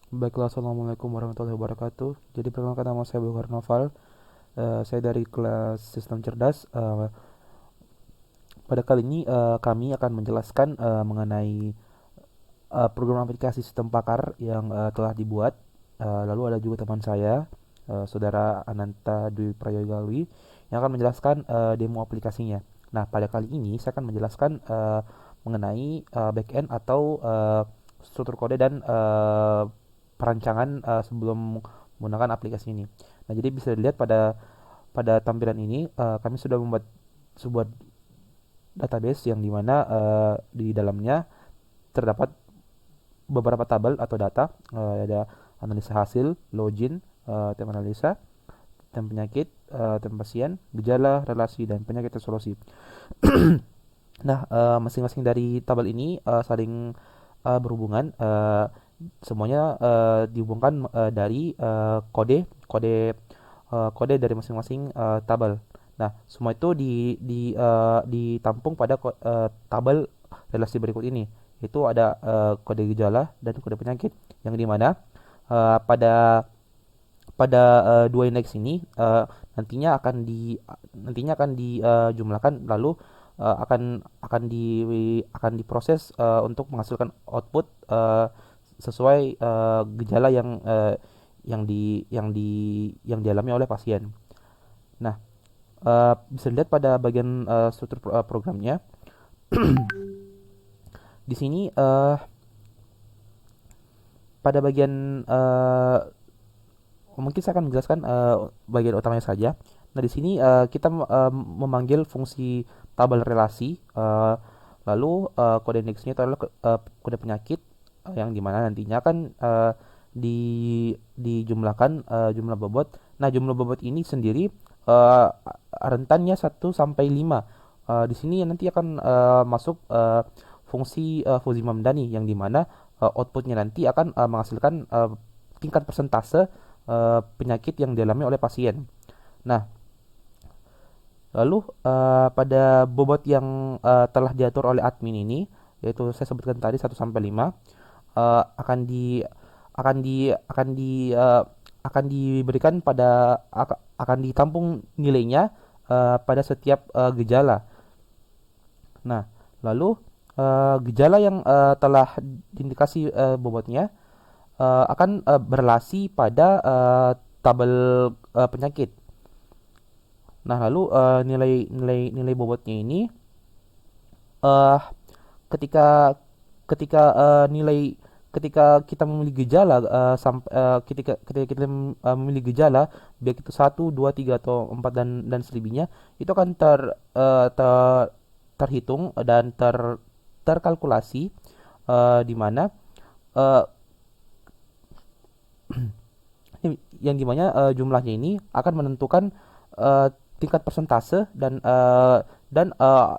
Baiklah, Assalamualaikum warahmatullahi wabarakatuh. Jadi perkenalkan, nama saya Bukhar Noval. Saya dari kelas Sistem Cerdas. Pada kali ini kami akan menjelaskan mengenai program aplikasi sistem pakar yang telah dibuat. Lalu ada juga teman saya, Saudara Ananta Dwi Prayogalwi, yang akan menjelaskan demo aplikasinya. Nah, pada kali ini saya akan menjelaskan mengenai backend atau struktur kode dan perancangan sebelum menggunakan aplikasi ini. Nah, jadi bisa dilihat pada tampilan ini kami sudah membuat sebuah database yang dimana di dalamnya terdapat beberapa tabel atau data. Ada analisa hasil, login, tem analisa, tem penyakit, tem pasien, gejala, relasi, dan penyakit resolusi. Nah, masing-masing dari tabel ini saling berhubungan. Semuanya dihubungkan dari kode dari masing-masing tabel. Nah, semua itu ditampung pada tabel relasi berikut ini. Itu ada kode gejala dan kode penyakit, yang dimana pada pada dua indeks ini nantinya akan dijumlahkan, lalu akan diproses untuk menghasilkan output sesuai gejala yang dialami oleh pasien. Nah, bisa dilihat pada bagian struktur programnya. Di sini pada bagian mungkin saya akan menjelaskan bagian utamanya saja. Nah, di sini kita memanggil fungsi tabel relasi, lalu kode indeksnya itu adalah kode penyakit, yang dimana nantinya akan di dijumlahkan jumlah bobot. Nah, jumlah bobot ini sendiri uh, rentannya 1 sampai 5. Di sini nanti akan masuk fungsi Fuzzy Mamdani, yang dimana outputnya nanti akan menghasilkan tingkat persentase penyakit yang dialami oleh pasien. Nah, lalu pada bobot yang telah diatur oleh admin ini, yaitu saya sebutkan tadi 1 sampai 5, akan di akan di akan di akan diberikan akan ditampung nilainya pada setiap gejala. Nah, lalu gejala yang telah diindikasi bobotnya akan berelasi pada tabel penyakit. Nah, lalu nilai bobotnya ini eh ketika ketika nilai ketika kita memilih gejala sampai ketika kita memilih gejala, baik itu 1, 2, 3 atau 4 dan selebihnya, itu akan terhitung dan terkalkulasi, di mana eh, yang dimana jumlahnya ini akan menentukan tingkat persentase dan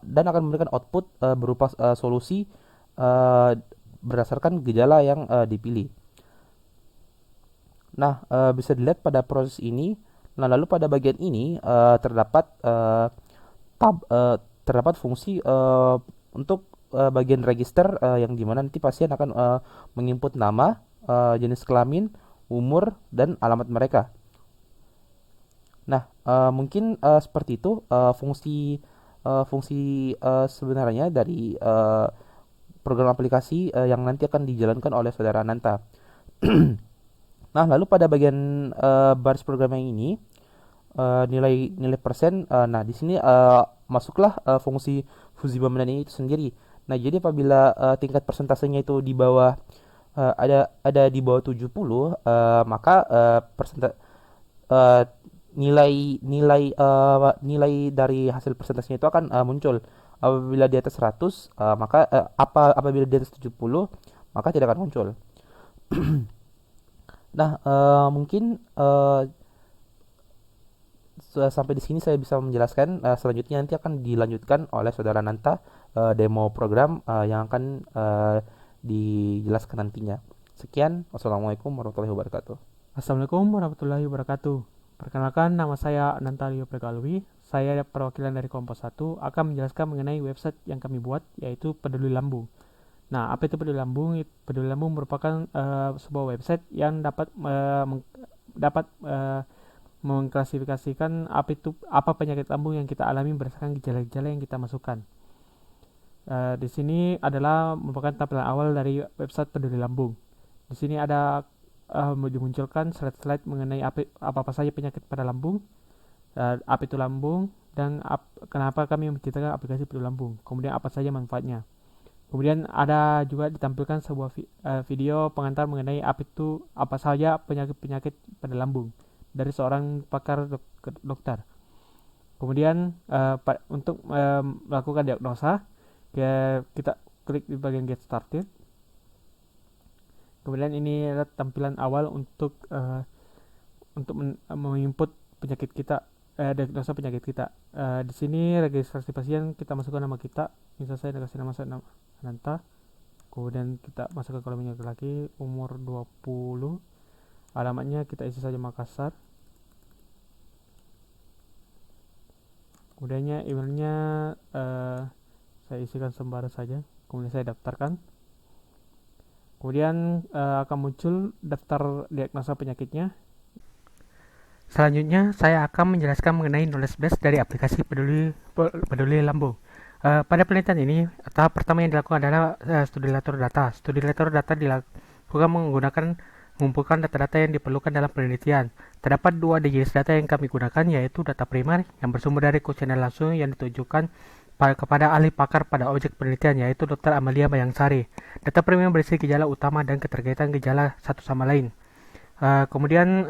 akan memberikan output berupa solusi uh, berdasarkan gejala yang dipilih. Nah, bisa dilihat pada proses ini. Nah, lalu pada bagian ini terdapat fungsi untuk bagian register, yang dimana nanti pasien akan menginput nama, jenis kelamin, umur, dan alamat mereka. Nah, mungkin seperti itu fungsi sebenarnya dari program aplikasi yang nanti akan dijalankan oleh saudara Nanta. Nah, lalu pada bagian baris program yang ini, nilai nilai persen. Nah, di sini masuklah fungsi fuzzy ini itu sendiri. Nah, jadi apabila tingkat persentasenya itu di bawah ada di bawah 70, maka eh, nilai dari hasil presentasinya itu akan muncul. Apabila di atas 100, apabila di atas 70, maka tidak akan muncul. Nah, mungkin sampai di sini saya bisa menjelaskan. Selanjutnya nanti akan dilanjutkan oleh saudara Nanta, demo program yang akan dijelaskan nantinya. Sekian, wassalamualaikum warahmatullahi wabarakatuh. Assalamualaikum warahmatullahi wabarakatuh. Perkenalkan, nama saya Nantalio Pregalwi. Saya perwakilan dari Kompas 1 akan menjelaskan mengenai website yang kami buat, yaitu Peduli Lambu. Nah, apa itu Peduli Lambung? Peduli Lambung merupakan sebuah website yang dapat mengklasifikasikan apa penyakit lambung yang kita alami berdasarkan gejala-gejala yang kita masukkan. Di sini adalah merupakan tampilan awal dari website Peduli Lambung. Di sini ada dimunculkan slide-slide mengenai apa saja penyakit pada lambung, apa itu lambung, dan kenapa kami menciptakan aplikasi Peduli Lambung. Kemudian apa saja manfaatnya. Kemudian ada juga ditampilkan sebuah video pengantar mengenai apa saja penyakit-penyakit pada lambung dari seorang pakar dokter. Kemudian untuk melakukan diagnosa, kita klik di bagian Get Started. Kemudian ini adalah tampilan awal untuk menginput penyakit kita, diagnosa penyakit kita. Di sini registrasi pasien, kita masukkan nama kita. Misal saya kasih nama saya Ananta. Kemudian kita masukkan kolomnya laki-laki, umur 20. Alamatnya kita isi saja Makassar. Kemudiannya emailnya saya isikan sembarang saja. Kemudian saya daftarkan. Kemudian akan muncul daftar diagnosa penyakitnya. Selanjutnya saya akan menjelaskan mengenai knowledge base dari aplikasi Peduli Lambung. Pada penelitian ini, tahap pertama yang dilakukan adalah studi latar data. Studi latar data dilakukan mengumpulkan data-data yang diperlukan dalam penelitian. Terdapat dua jenis data yang kami gunakan, yaitu data primer yang bersumber dari kuesioner langsung yang ditujukan kepada ahli pakar pada objek penelitian, yaitu Dr. Amalia Mayangsari. Data primer berisi gejala utama dan keterkaitan gejala satu sama lain. Kemudian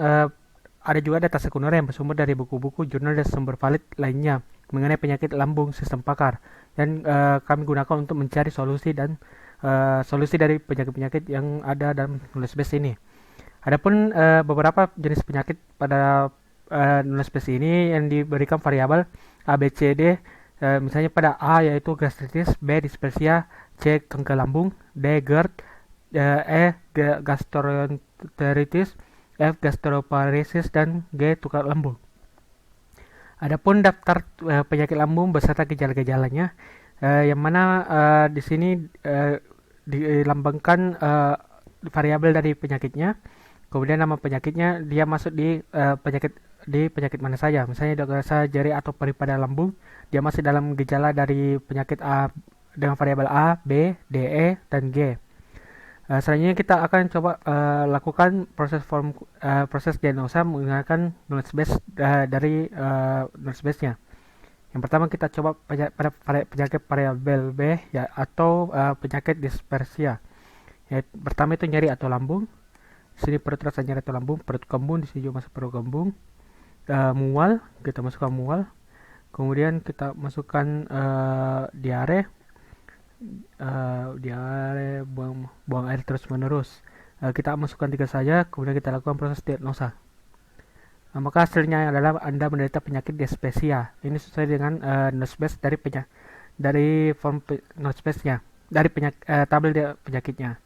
ada juga data sekunder yang bersumber dari buku-buku, jurnal, dan sumber valid lainnya mengenai penyakit lambung sistem pakar, dan kami gunakan untuk mencari solusi dari penyakit-penyakit yang ada dalam knowledge base ini. Adapun beberapa jenis penyakit pada knowledge base ini yang diberikan variabel A, B, C, D. Misalnya pada A yaitu gastritis, B dispepsia, C kanker lambung, D GERD, E gastroenteritis, F gastroparesis, dan G tukar lambung. Adapun daftar penyakit lambung beserta gejala-gejalanya, yang mana di sini dilambangkan variabel dari penyakitnya, kemudian nama penyakitnya, dia masuk di penyakit mana saja. Misalnya diagnosa jari atau peri pada lambung, dia masih dalam gejala dari penyakit A dengan variabel A, B, D, E, dan G. Selanjutnya kita akan coba lakukan proses diagnosa menggunakan knowledge base dari knowledge base-nya. Yang pertama kita coba pada penyakit variabel B, ya, atau penyakit dispersia. Pertama itu nyeri atau lambung. Di sini perut rasa nyeri atau lambung, perut kembung, di sini juga masuk perut kembung. Mual, kita masukkan mual. Kemudian kita masukkan diare, buang air terus menerus. Kita masukkan 3 saja, kemudian kita lakukan proses diagnosa. Maka hasilnya adalah Anda menderita penyakit dyspepsia. Ini sesuai dengan knowledge base dari form knowledge base-nya, dari tabel penyakitnya.